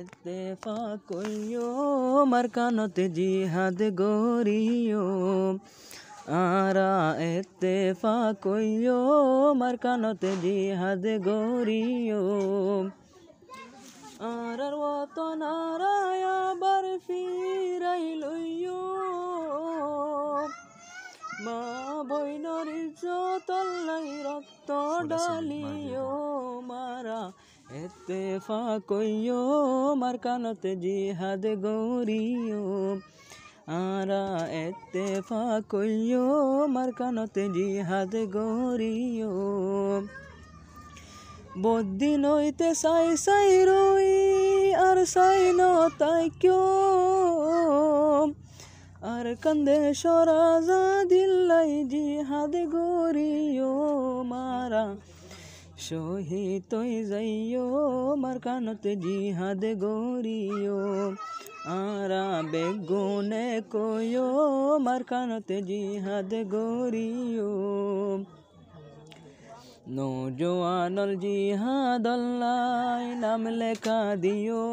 ইত্তেফাক কইও মারকানতে জিহাদ গরিও আরা ইত্তেফাক কইও মারকানতে জিহাদ গরিও আরার ওয়াতন আরায় আবার ফিরাই লইও মা বইনর ইজ্জত আল্লাই রক্ত ডালিও মারা ইত্তেফাক কইও মারকানতে জিহাদ গরিও আরা ইত্তেফাক কইও মারকানতে জিহাদ গরিও বদিন হইতে সাই সাই রই আর সাই ন তাই কিও আর কান্দে সরাজা দিল্লাই জিহাদ গরিও মারা শহীদ হই যাইও মারকানতে জিহাদ গরিও আরা বেগুনে কইও মারকানতে জিহাদ গরিও নৌজওয়ানল জিহাদ আল্লাহ নাম লেখা দিও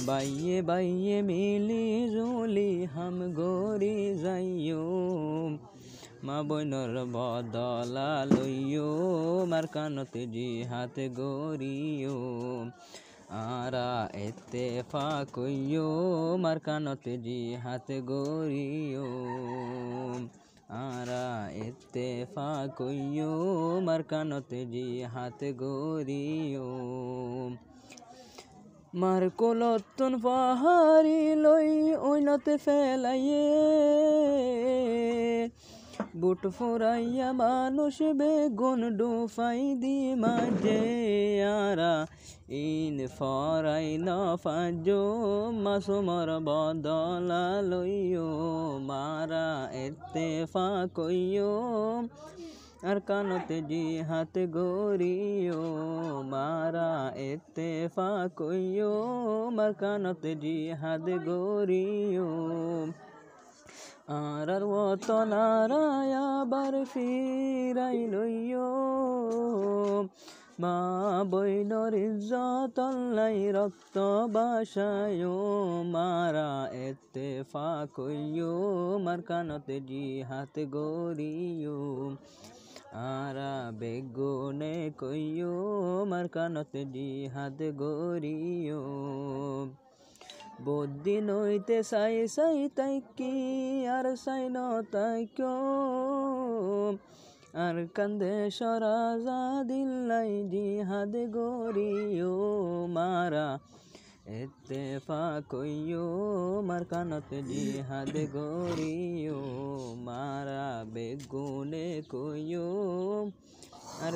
বাইয়ে বাইয়ে মিলি জুলি হাম গরি যাইও মা বইনর বদলা লইও মারকানতে জিহাদ গরিও আরা ইত্তেফাক কইও মারকানতে জিহাদ গরিও আরা ইত্তেফাক কইও মারকানতে জিহাদ গরিও মার কোলতন পাহাড়ি লই ওইনতে ফেলাইয়ে বুট ফোরাইয়া মানুষ বেগুন ডুফাই দি মাঝে আরা ইন ফরাই না ফাজো মাসুমর বদলা লইও মারা ইত্তেফাক কইও আর কানতে জিহাদ গরিও মারা ইত্তেফাক কইও মারকানতে জিহাদ গরিও আর ওয়াতন আরায় আবার ফিরাই লইও মা বইনর ইজ্জত আল্লাই রক্ত বাসায়ো মারা ইত্তেফাক কইও মারকানতে জিহাদ গরিও আরা বেগুনে কইও মারকানতে জিহাদ গরিও বদিন হইতে সাই সাই তাইকি আর সাই ন তাইক্যো আর কান্দে সরাজা দিল্লাই জিহাদ গরিও মারা ইত্তেফাক কইও মারকানতে জিহাদ গরিও মারা বেগুনে কইও আর